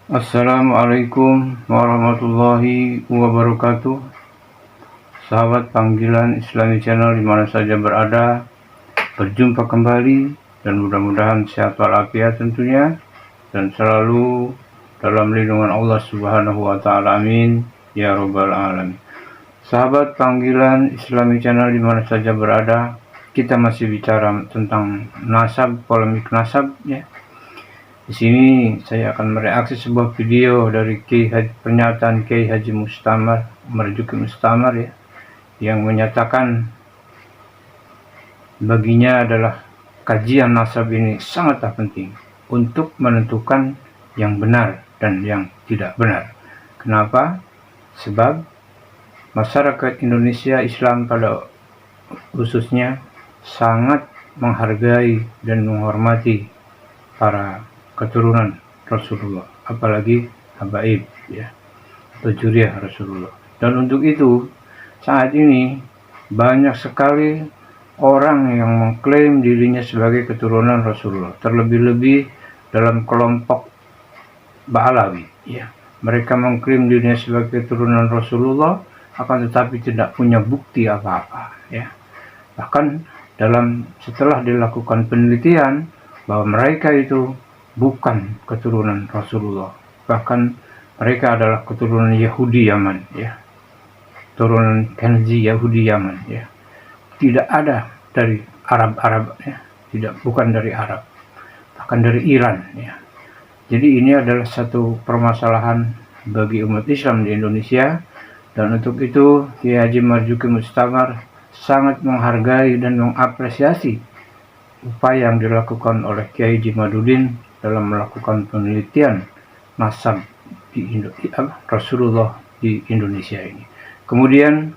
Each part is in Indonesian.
Assalamualaikum warahmatullahi wabarakatuh. Sahabat panggilan Islami Channel di mana saja berada, berjumpa kembali dan mudah-mudahan sehat walafiat tentunya dan selalu dalam lindungan Allah Subhanahu wa taala. Amin ya rabbal alamin. Sahabat panggilan Islami Channel di mana saja berada, kita masih bicara tentang nasab, polemik nasab ya. Di sini saya akan mereaksi sebuah video dari pernyataan Kiai Haji Marzuki Mustamar ya, yang menyatakan baginya adalah kajian nasab ini sangatlah penting untuk menentukan yang benar dan yang tidak benar. Kenapa? Sebab masyarakat Indonesia Islam pada khususnya sangat menghargai dan menghormati para keturunan Rasulullah, apalagi habaib ya, atau juriyah Rasulullah. Dan untuk itu saat ini banyak sekali orang yang mengklaim dirinya sebagai keturunan Rasulullah, terlebih-lebih dalam kelompok Ba'alawi ya. Mereka mengklaim dirinya sebagai keturunan Rasulullah, akan tetapi tidak punya bukti apa-apa ya. Bahkan setelah dilakukan penelitian bahwa mereka itu bukan keturunan Rasulullah, bahkan mereka adalah keturunan Yahudi Yaman ya, turunan Kenzi Yahudi Yaman ya, tidak ada dari Arab ya, bukan dari Arab, bahkan dari Iran ya. Jadi ini adalah satu permasalahan bagi umat Islam di Indonesia, dan untuk itu Kiai Haji Marzuki Mustamar sangat menghargai dan mengapresiasi upaya yang dilakukan oleh Kiai Haji Madudin dalam melakukan penelitian nasab Rasulullah di Indonesia ini. Kemudian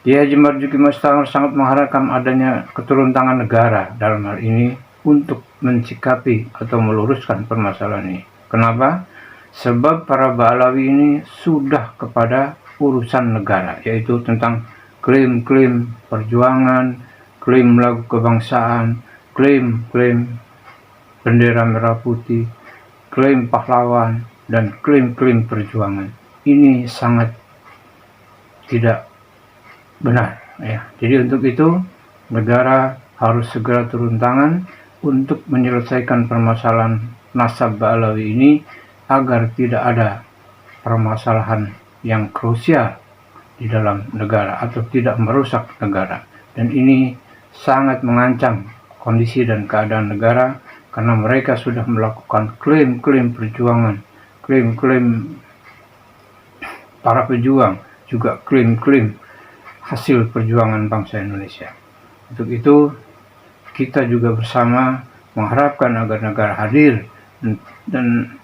Kiai Haji Marzuki Mustamar sangat mengharapkan adanya keturuntangan negara dalam hal ini untuk mensikapi atau meluruskan permasalahan ini. Kenapa? Sebab para Ba'alawi ini sudah kepada urusan negara, yaitu tentang klaim-klaim perjuangan, klaim lagu kebangsaan, klaim bendera merah putih, klaim pahlawan, dan klaim perjuangan. Ini sangat tidak benar ya. Jadi untuk itu negara harus segera turun tangan untuk menyelesaikan permasalahan nasab Ba'alawi ini agar tidak ada permasalahan yang krusial di dalam negara atau tidak merusak negara. Dan ini sangat mengancam kondisi dan keadaan negara, karena mereka sudah melakukan klaim perjuangan, klaim para pejuang, juga klaim hasil perjuangan bangsa Indonesia. Untuk itu kita juga bersama mengharapkan agar negara hadir dan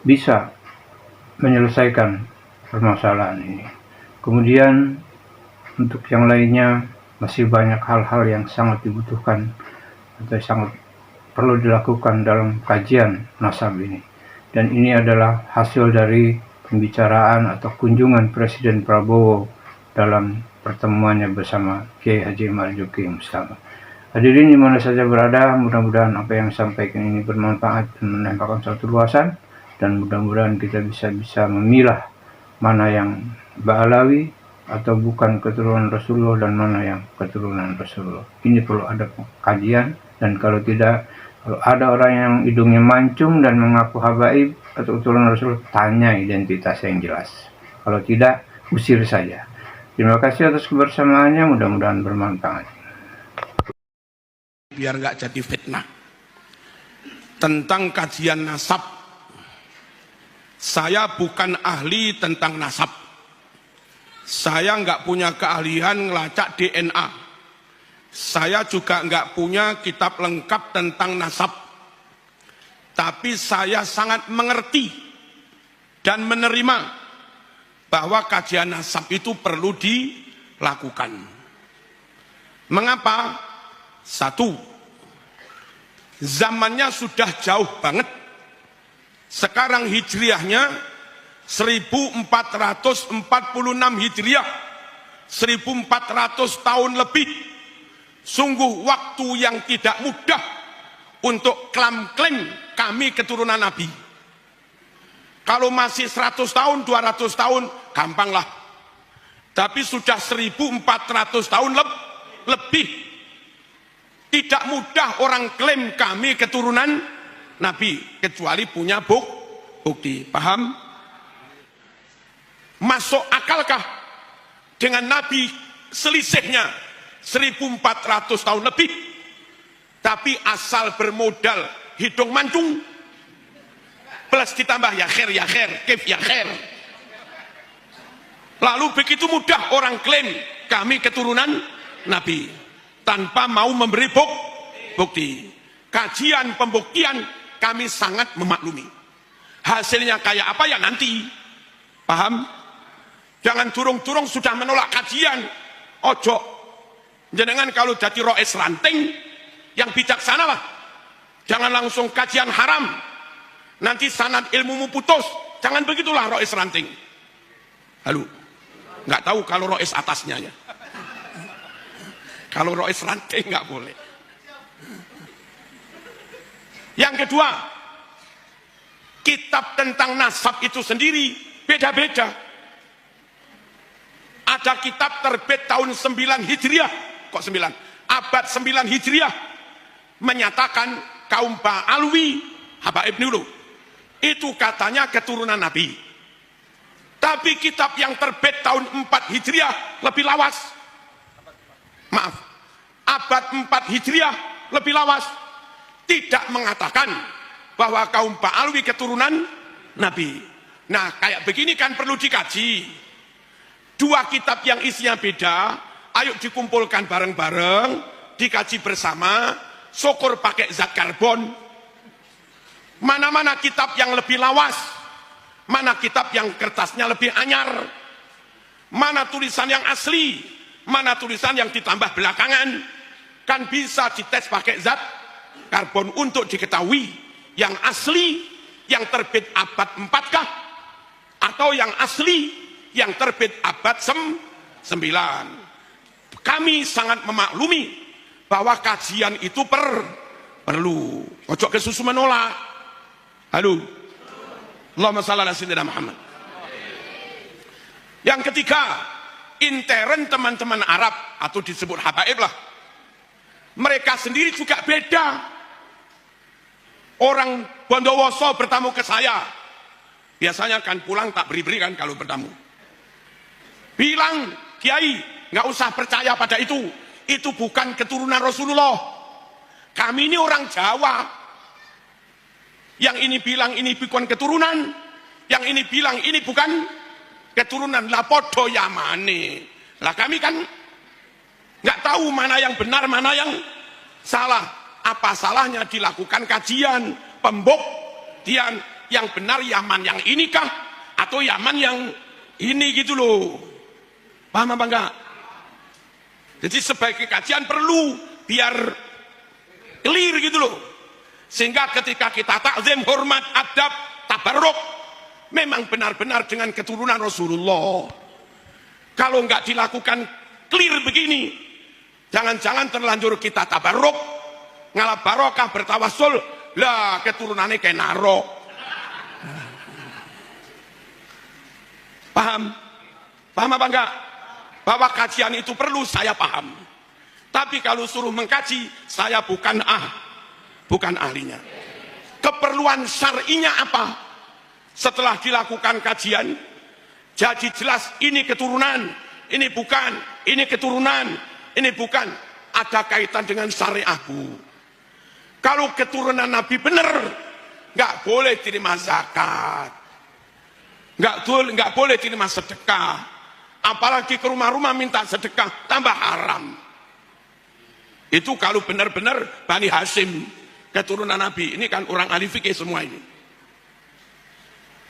bisa menyelesaikan permasalahan ini. Kemudian untuk yang lainnya masih banyak hal-hal yang sangat dibutuhkan atau sangat perlu dilakukan dalam kajian nasab ini. Dan ini adalah hasil dari pembicaraan atau kunjungan Presiden Prabowo dalam pertemuannya bersama Kiai Haji Marzuki Mustamar. Hadirin di mana saja berada, mudah-mudahan apa yang disampaikan ini bermanfaat dan menambahkan suatu luasan, dan mudah-mudahan kita bisa memilah mana yang Ba'alawi atau bukan keturunan Rasulullah dan mana yang keturunan Rasulullah. Ini perlu ada kajian, dan kalau ada orang yang hidungnya mancung dan mengaku habaib atau keturunan Rasulullah, tanya identitas yang jelas. Kalau tidak, usir saja. Terima kasih atas kebersamaannya, mudah-mudahan bermanfaat. Biar nggak jadi fitnah. Tentang kajian nasab, saya bukan ahli tentang nasab. Saya nggak punya keahlian ngelacak DNA. Saya juga nggak punya kitab lengkap tentang nasab. Tapi saya sangat mengerti dan menerima bahwa kajian nasab itu perlu dilakukan. Mengapa? Satu, zamannya sudah jauh banget. Sekarang hijriahnya 1446 hijriah, 1400 tahun lebih. Sungguh waktu yang tidak mudah untuk klaim kami keturunan Nabi. Kalau masih 100 tahun, 200 tahun, gampang lah. Tapi sudah 1400 tahun lebih. Tidak mudah orang klaim kami keturunan Nabi, kecuali punya bukti. Paham? Masuk akalkah dengan Nabi selisihnya 1400 tahun lebih, tapi asal bermodal hidung mancung, plus ditambah ya khair, kif ya khair. Lalu begitu mudah orang klaim kami keturunan Nabi tanpa mau memberi bukti. Kajian pembuktian kami sangat memaklumi. Hasilnya kayak apa ya nanti. Paham? Jangan durung-durung sudah menolak kajian. Ojo. Jenengan kalau jadi rois ranting yang bijaksana lah. Jangan langsung kajian haram. Nanti sanad ilmumu putus. Jangan begitulah rois ranting. Halo. Nggak tahu kalau rois atasnya ya. Kalau rois ranting nggak boleh. Yang kedua, kitab tentang nasab itu sendiri beda-beda. Ada kitab terbit tahun 9 Hijriah, kok 9? Abad 9 Hijriah menyatakan kaum Ba'alwi, habaib dulu, itu katanya keturunan Nabi. Tapi kitab yang terbit tahun 4 Hijriah lebih lawas. Maaf, abad 4 Hijriah lebih lawas. Tidak mengatakan bahwa kaum Ba'alwi keturunan Nabi. Nah, kayak begini kan perlu dikaji. Dua kitab yang isinya beda, ayo dikumpulkan bareng-bareng, dikaji bersama, syukur pakai zat karbon. Mana-mana kitab yang lebih lawas, mana kitab yang kertasnya lebih anyar, mana tulisan yang asli, mana tulisan yang ditambah belakangan, kan bisa dites pakai zat karbon untuk diketahui yang asli yang terbit abad 4 kah atau yang asli yang terbit abad 9. Kami sangat memaklumi bahwa kajian itu perlu. Ojo kesusu menolak. Halo. Allahumma shalli ala sayyidina Muhammad. Yang ketiga, intern teman-teman Arab atau disebut habaib lah. Mereka sendiri juga beda. Orang Bondowoso bertamu ke saya. Biasanya kan pulang tak beri-beri kan kalau bertamu. Bilang, Kiai, nggak usah percaya pada itu. Itu bukan keturunan Rasulullah. Kami ini orang Jawa. Yang ini bilang ini bukan keturunan. Yang ini bilang ini bukan keturunan. Lah podo yamane. Lah kami kan nggak tahu mana yang benar, mana yang salah. Apa salahnya dilakukan kajian, pembuktian yang benar Yaman yang inikah atau Yaman yang ini gitu loh. Paham apa enggak? Jadi sebagai kajian perlu biar clear gitu loh. Sehingga ketika kita takzim, hormat, adab, tabarruk memang benar-benar dengan keturunan Rasulullah. Kalau enggak dilakukan clear begini, jangan-jangan terlanjur kita tabarruk, ngalap barokah bertawasul, lah keturunannya kayak narok. Paham? Paham apa enggak? Bahwa kajian itu perlu, saya paham. Tapi kalau suruh mengkaji, saya bukan ahlinya. Keperluan syar'inya apa? Setelah dilakukan kajian, jadi jelas ini keturunan, ini bukan, ini keturunan, ini bukan. Ada kaitan dengan syariahku. Kalau keturunan Nabi benar, nggak boleh terima zakat, nggak boleh terima sedekah, apalagi ke rumah-rumah minta sedekah, tambah haram. Itu kalau benar-benar Bani Hashim, keturunan Nabi. Ini kan orang ahli fikih semua ini.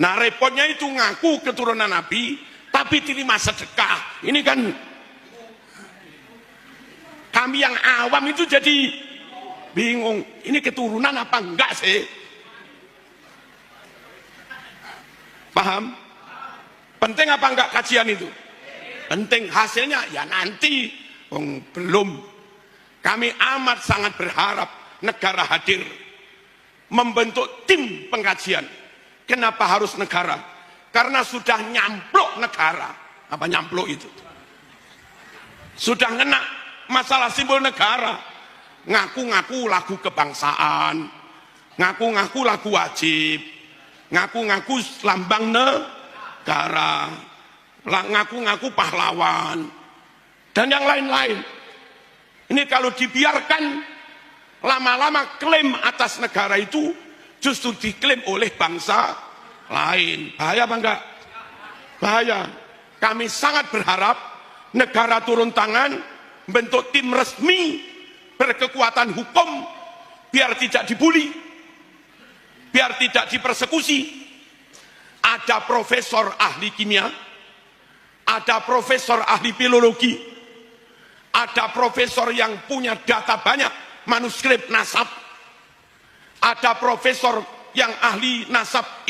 Nah repotnya itu ngaku keturunan Nabi, tapi terima sedekah. Ini kan kami yang awam itu jadi bingung, ini keturunan apa enggak sih? Paham? Penting apa enggak kajian itu? Penting. Hasilnya ya nanti. Belum. Kami amat sangat berharap negara hadir membentuk tim pengkajian. Kenapa harus negara? Karena sudah nyampluk negara. Apa nyampluk itu? Sudah ngena masalah simbol negara. Ngaku-ngaku lagu kebangsaan, ngaku-ngaku lagu wajib, ngaku-ngaku lambang negara, ngaku-ngaku pahlawan, dan yang lain-lain. Ini kalau dibiarkan, lama-lama klaim atas negara itu justru diklaim oleh bangsa lain. Bahaya apa enggak? Bahaya. Kami sangat berharap negara turun tangan, bentuk tim resmi berkekuatan hukum, biar tidak dibully, biar tidak dipersekusi. Ada profesor ahli kimia, ada profesor ahli filologi, ada profesor yang punya data banyak, manuskrip nasab, ada profesor yang ahli nasab